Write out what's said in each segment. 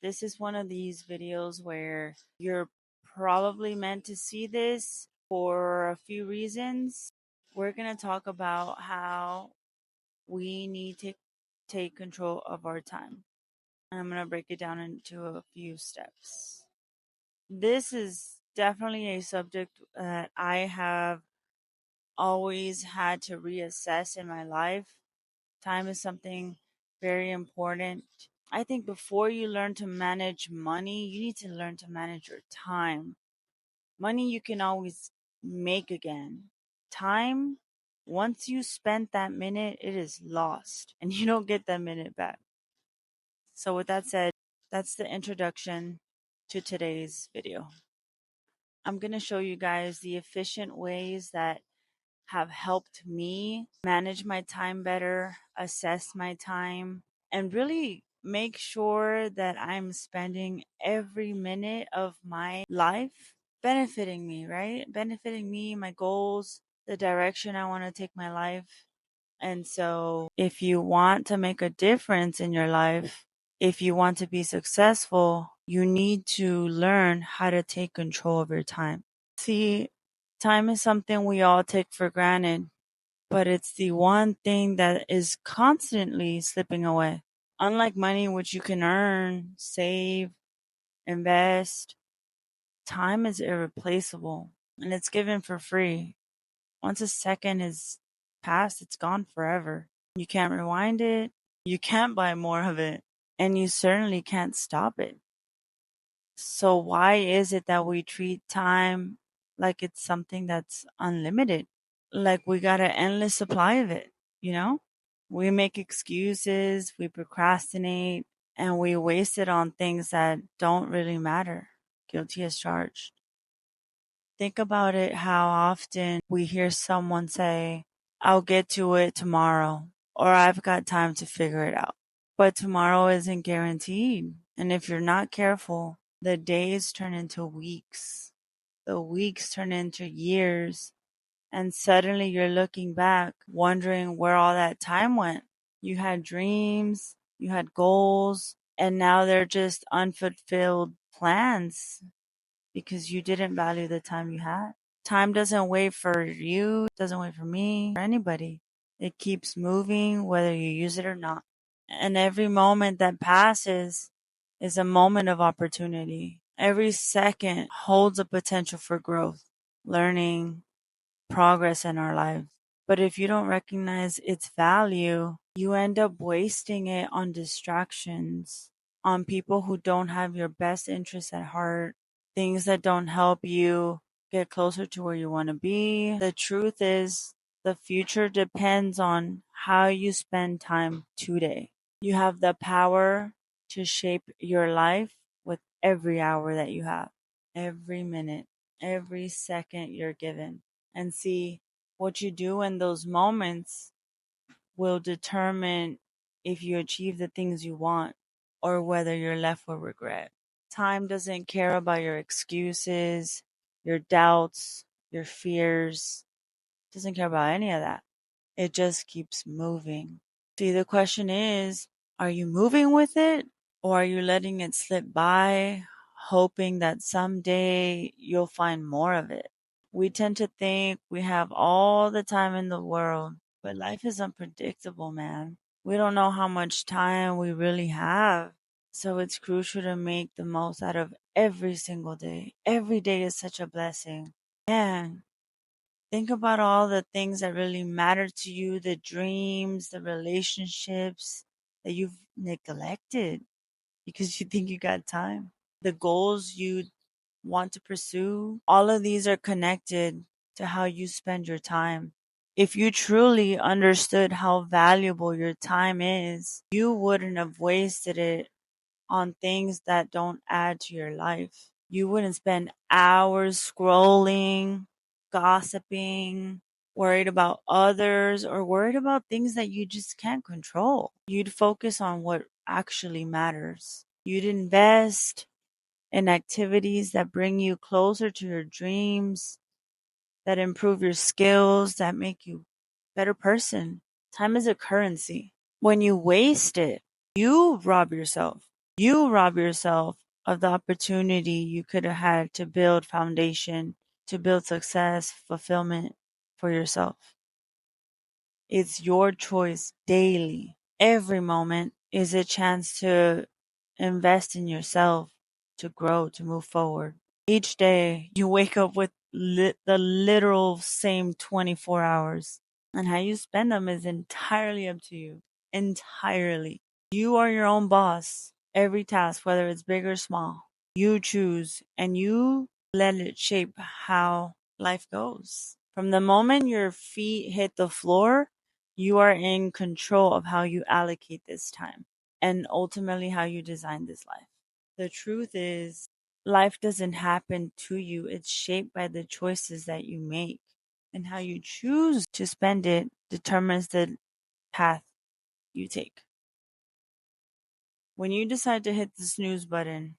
This is one of these videos where you're probably meant to see this for a few reasons. We're going to talk about how we need to take control of our time. And I'm going to break it down into a few steps. This is definitely a subject that I have always had to reassess in my life. Time is something very important. I think before you learn to manage money, you need to learn to manage your time. Money you can always make again. Time, once you spent that minute, it is lost and you don't get that minute back. So with that said, that's the introduction to today's video. I'm going to show you guys the efficient ways that have helped me manage my time better, assess my time, and really make sure that I'm spending every minute of my life benefiting me, right? Benefiting me, my goals, the direction I want to take my life. And so, if you want to make a difference in your life, if you want to be successful, you need to learn how to take control of your time. See, time is something we all take for granted, but it's the one thing that is constantly slipping away. Unlike money, which you can earn, save, invest, time is irreplaceable and it's given for free. Once a second is passed, it's gone forever. You can't rewind it, you can't buy more of it, and you certainly can't stop it. So, why is it that we treat time like it's something that's unlimited? Like we got an endless supply of it, you know? We make excuses, we procrastinate, and we waste it on things that don't really matter. Guilty as charged. Think about it how often we hear someone say, I'll get to it tomorrow, or I've got time to figure it out. But tomorrow isn't guaranteed. And if you're not careful, the days turn into weeks. The weeks turn into years. And suddenly you're looking back, wondering where all that time went. You had dreams, you had goals, and now they're just unfulfilled plans because you didn't value the time you had. Time doesn't wait for you, it doesn't wait for me, for anybody. It keeps moving whether you use it or not. And every moment that passes is a moment of opportunity. Every second holds a potential for growth, learning, progress in our lives. But if you don't recognize its value, you end up wasting it on distractions, on people who don't have your best interests at heart, things that don't help you get closer to where you want to be. The truth is, the future depends on how you spend time today. You have the power to shape your life with every hour that you have, every minute, every second you're given. And see, what you do in those moments will determine if you achieve the things you want or whether you're left with regret. Time doesn't care about your excuses, your doubts, your fears. It doesn't care about any of that. It just keeps moving. See, the question is, are you moving with it or are you letting it slip by, hoping that someday you'll find more of it? We tend to think we have all the time in the world, but life is unpredictable, man. We don't know how much time we really have. So it's crucial to make the most out of every single day. Every day is such a blessing. Man, think about all the things that really matter to you, the dreams, the relationships that you've neglected because you think you got time, the goals you want to pursue. All of these are connected to how you spend your time. If you truly understood how valuable your time is, you wouldn't have wasted it on things that don't add to your life. You wouldn't spend hours scrolling, gossiping, worried about others, or worried about things that you just can't control. You'd focus on what actually matters. You'd invest in activities that bring you closer to your dreams, that improve your skills, that make you a better person. Time is a currency. When you waste it, you rob yourself. You rob yourself of the opportunity you could have had to build foundation, to build success, fulfillment for yourself. It's your choice daily. Every moment is a chance to invest in yourself, to grow, to move forward. Each day you wake up with the literal same 24 hours, and how you spend them is entirely up to you. Entirely. You are your own boss. Every task, whether it's big or small, you choose and you let it shape how life goes. From the moment your feet hit the floor, you are in control of how you allocate this time and ultimately how you design this life. The truth is, life doesn't happen to you, it's shaped by the choices that you make. And how you choose to spend it determines the path you take. When you decide to hit the snooze button,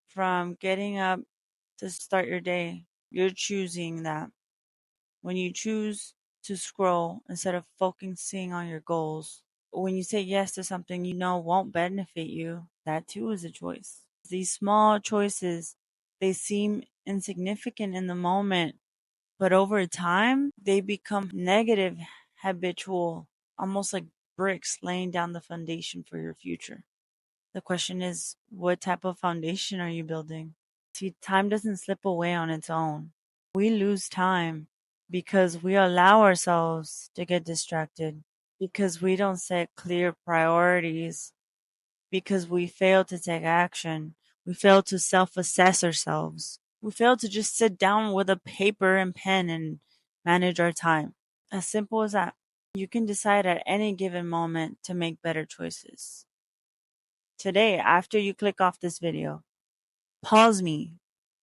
from getting up to start your day, you're choosing that. When you choose to scroll instead of focusing on your goals, when you say yes to something you know won't benefit you, that too is a choice. These small choices, they seem insignificant in the moment, but over time, they become negative, habitual, almost like bricks laying down the foundation for your future. The question is, what type of foundation are you building? See, time doesn't slip away on its own. We lose time because we allow ourselves to get distracted, because we don't set clear priorities, because we fail to take action. We fail to self assess ourselves. We fail to just sit down with a paper and pen and manage our time. As simple as that. You can decide at any given moment to make better choices. Today, after you click off this video, pause me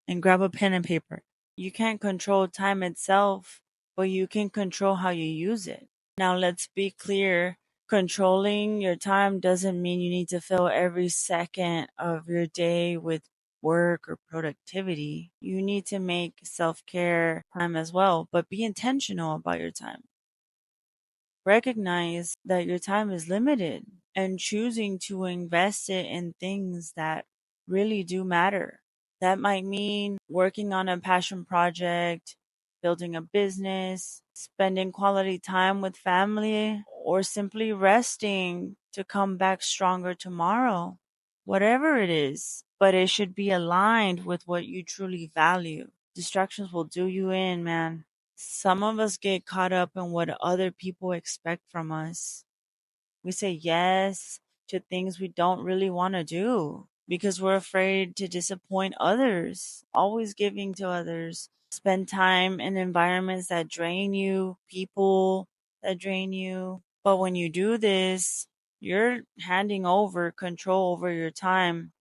and grab a pen and paper. You can't control time itself, but you can control how you use it. Now, let's be clear. Controlling your time doesn't mean you need to fill every second of your day with work or productivity. You need to make self-care time as well, but be intentional about your time. Recognize that your time is limited and choosing to invest it in things that really do matter. That might mean working on a passion project, building a business, spending quality time with family, or simply resting to come back stronger tomorrow. Whatever it is, but it should be aligned with what you truly value. Distractions will do you in, man. Some of us get caught up in what other people expect from us. We say yes to things we don't really want to do because we're afraid to disappoint others, always giving to others. Spend time in environments that drain you, people that drain you. But when you do this, you're handing over control over your time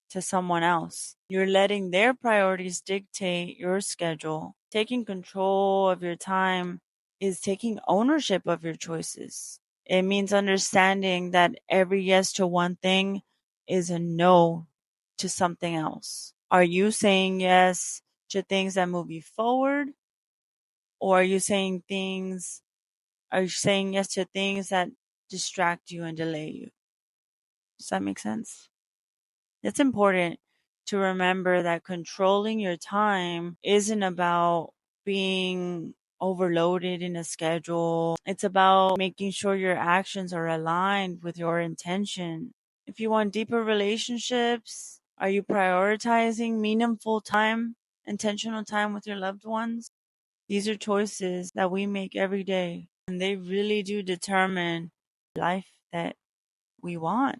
to someone else. You're letting their priorities dictate your schedule. Taking control of your time is taking ownership of your choices. It means understanding that every yes to one thing is a no to something else. Are you saying yes to things that move you forward? Or are you saying yes to things that distract you and delay you? Does that make sense? It's important to remember that controlling your time isn't about being overloaded in a schedule. It's about making sure your actions are aligned with your intention. If you want deeper relationships, are you prioritizing meaningful time, intentional time with your loved ones? These are choices that we make every day, and they really do determine the life that we want.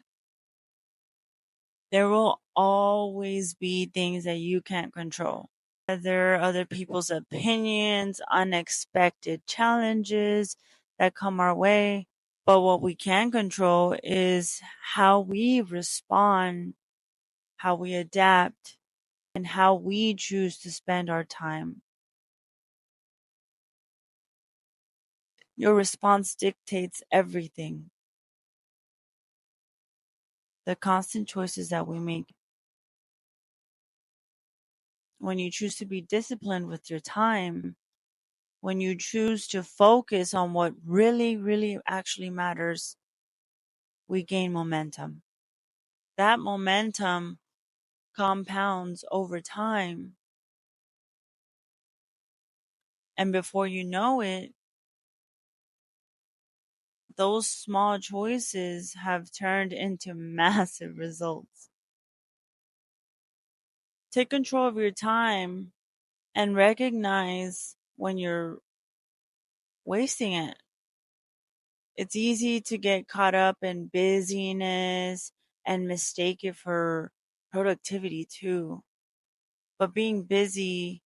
There will always be things that you can't control. There are other people's opinions, unexpected challenges that come our way. But what we can control is how we respond, how we adapt, and how we choose to spend our time. Your response dictates everything. The constant choices that we make. When you choose to be disciplined with your time, when you choose to focus on what really, really actually matters, we gain momentum. That momentum compounds over time. And before you know it, those small choices have turned into massive results. Take control of your time and recognize when you're wasting it. It's easy to get caught up in busyness and mistake it for productivity too. But being busy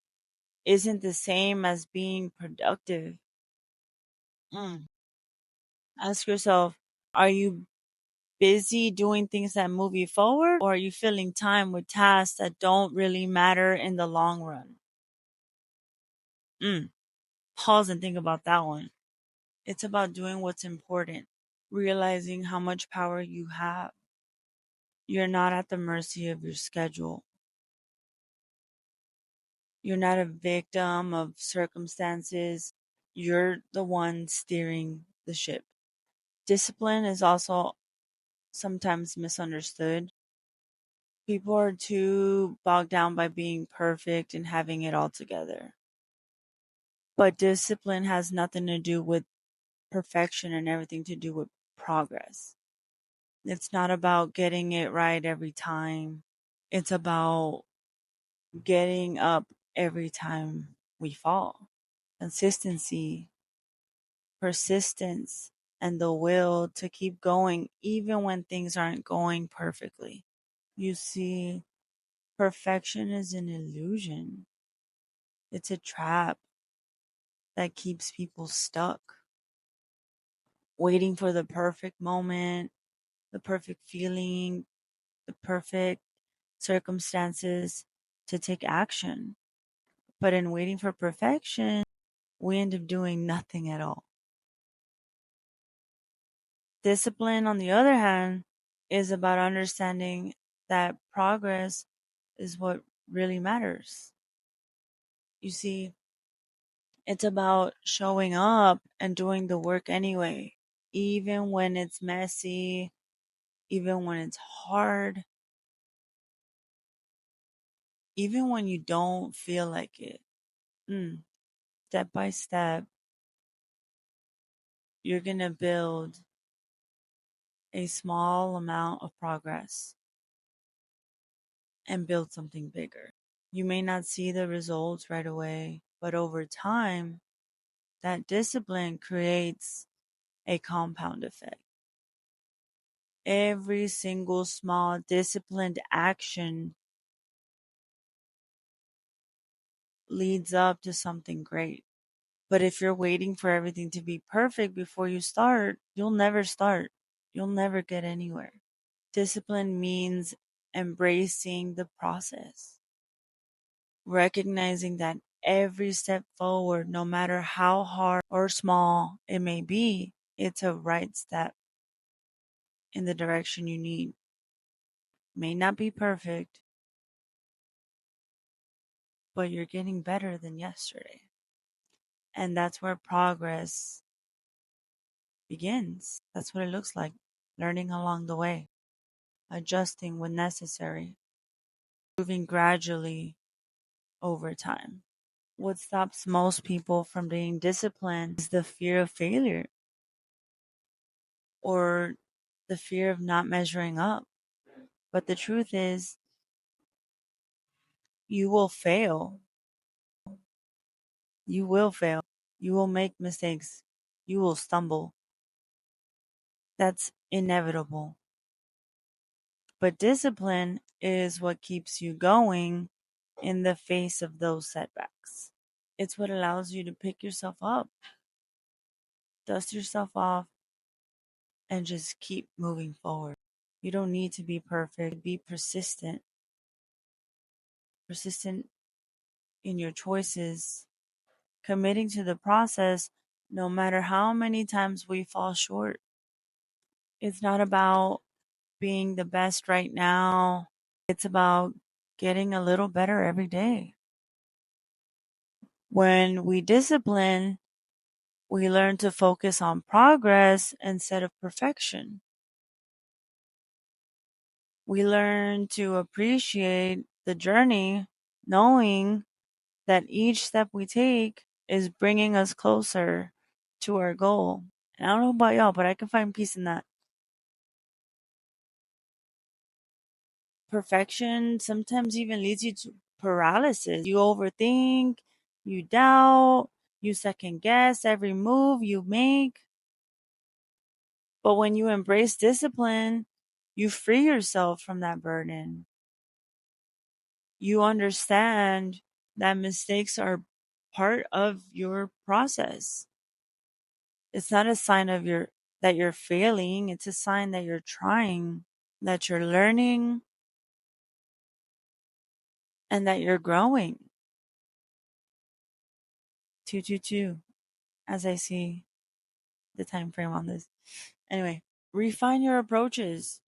isn't the same as being productive. Mm. Ask yourself, are you busy doing things that move you forward, or are you filling time with tasks that don't really matter in the long run? Mm. Pause and think about that one. It's about doing what's important, realizing how much power you have. You're not at the mercy of your schedule. You're not a victim of circumstances. You're the one steering the ship. Discipline is also sometimes misunderstood. People are too bogged down by being perfect and having it all together. But discipline has nothing to do with perfection and everything to do with progress. It's not about getting it right every time. It's about getting up every time we fall. Consistency, persistence, and the will to keep going even when things aren't going perfectly. You see, perfection is an illusion. It's a trap that keeps people stuck, waiting for the perfect moment, the perfect feeling, the perfect circumstances to take action. But in waiting for perfection, we end up doing nothing at all. Discipline, on the other hand, is about understanding that progress is what really matters. You see, it's about showing up and doing the work anyway, even when it's messy, even when it's hard, even when you don't feel like it. Step by step, you're going to build a small amount of progress and build something bigger. You may not see the results right away, but over time, that discipline creates a compound effect. Every single small disciplined action leads up to something great. But if you're waiting for everything to be perfect before you start, you'll never start. You'll never get anywhere. Discipline means embracing the process, recognizing that every step forward, no matter how hard or small it may be, it's a right step in the direction you need. May not be perfect, but you're getting better than yesterday. And that's where progress begins. That's what it looks like. Learning along the way, adjusting when necessary, moving gradually over time. What stops most people from being disciplined is the fear of failure or the fear of not measuring up. But the truth is, you will fail. You will fail. You will make mistakes. You will stumble. That's inevitable. But discipline is what keeps you going in the face of those setbacks. It's what allows you to pick yourself up, dust yourself off, and just keep moving forward. You don't need to be perfect. Be persistent. Persistent in your choices, committing to the process no matter how many times we fall short. It's not about being the best right now. It's about getting a little better every day. When we discipline, we learn to focus on progress instead of perfection. We learn to appreciate the journey, knowing that each step we take is bringing us closer to our goal. And I don't know about y'all, but I can find peace in that. Perfection sometimes even leads you to paralysis. You overthink, you doubt, you second guess every move you make. But when you embrace discipline, you free yourself from that burden. You understand that mistakes are part of your process. It's not a sign of that you're failing, it's a sign that you're trying, that you're learning, and that you're growing. 222, as I see the time frame on this. Anyway, refine your approaches.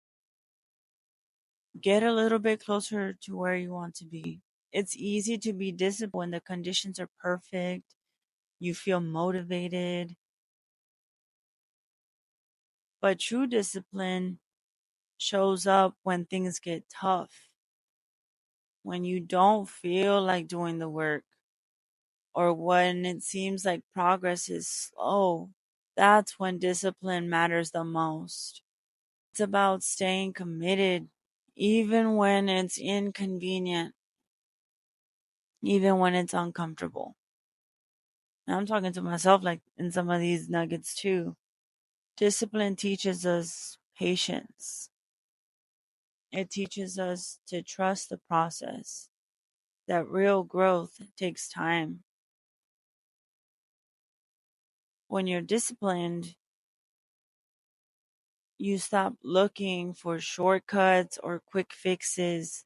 Get a little bit closer to where you want to be. It's easy to be disciplined when the conditions are perfect. You feel motivated. But true discipline shows up when things get tough, when you don't feel like doing the work, or when it seems like progress is slow. That's when discipline matters the most. It's about staying committed, even when it's inconvenient, even when it's uncomfortable. And I'm talking to myself like in some of these nuggets too. Discipline teaches us patience. It teaches us to trust the process, that real growth takes time. When you're disciplined, you stop looking for shortcuts or quick fixes.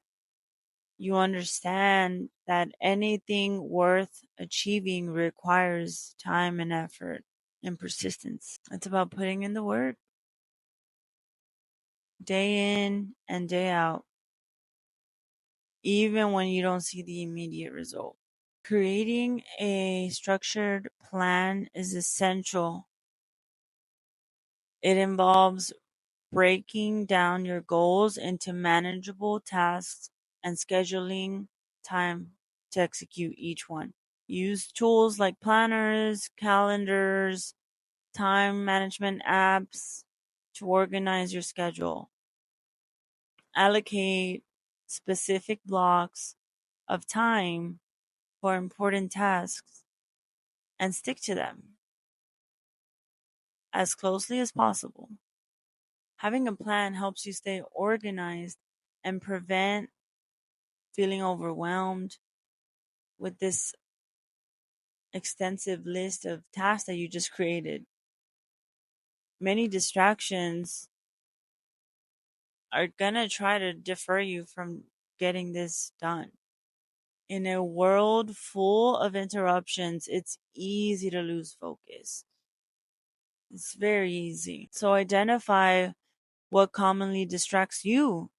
You understand that anything worth achieving requires time and effort and persistence. It's about putting in the work day in and day out, even when you don't see the immediate result. Creating a structured plan is essential. It involves breaking down your goals into manageable tasks and scheduling time to execute each one. Use tools like planners, calendars, time management apps to organize your schedule. Allocate specific blocks of time for important tasks and stick to them as closely as possible. Having a plan helps you stay organized and prevent feeling overwhelmed with this extensive list of tasks that you just created. Many distractions are going to try to defer you from getting this done. In a world full of interruptions, it's easy to lose focus. It's very easy. So identify what commonly distracts you,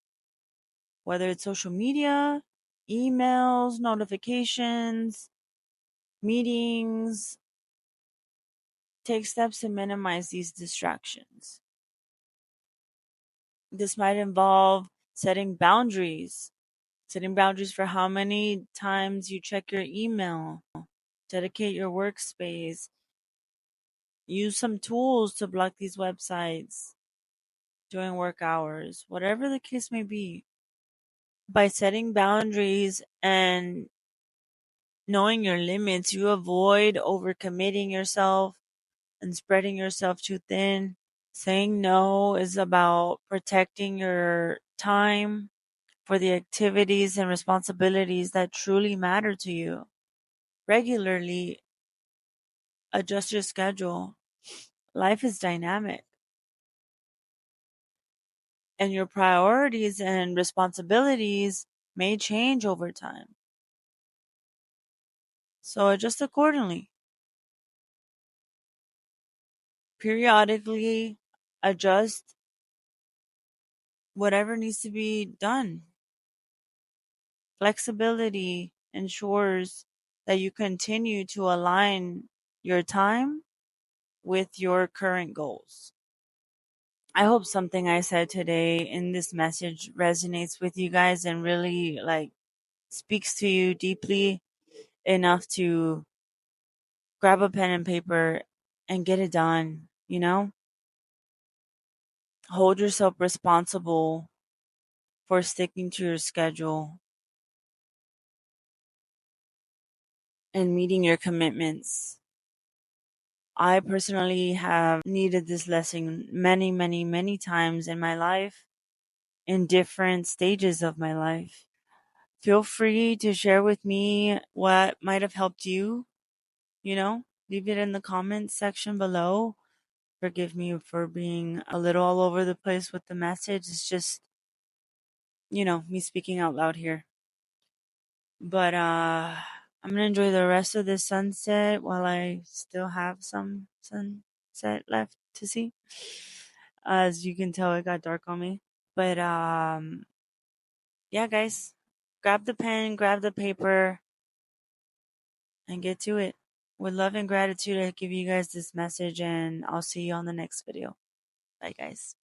whether it's social media, emails, notifications, meetings. Take steps to minimize these distractions. This might involve setting boundaries for how many times you check your email, dedicate your workspace, use some tools to block these websites during work hours, whatever the case may be. By setting boundaries and knowing your limits, you avoid overcommitting yourself and spreading yourself too thin. Saying no is about protecting your time for the activities and responsibilities that truly matter to you. Regularly adjust your schedule. Life is dynamic, and your priorities and responsibilities may change over time. So adjust accordingly. Periodically adjust whatever needs to be done. Flexibility ensures that you continue to align your time with your current goals. I hope something I said today in this message resonates with you guys and really speaks to you deeply enough to grab a pen and paper and get it done, you know? Hold yourself responsible for sticking to your schedule and meeting your commitments. I personally have needed this lesson many, many, many times in my life, in different stages of my life. Feel free to share with me what might have helped you, leave it in the comments section below. Forgive me for being a little all over the place with the message. It's just, me speaking out loud here. But I'm gonna enjoy the rest of this sunset while I still have some sunset left to see. As you can tell, it got dark on me. But yeah, guys, grab the pen, grab the paper, and get to it. With love and gratitude, I give you guys this message, and I'll see you on the next video. Bye, guys.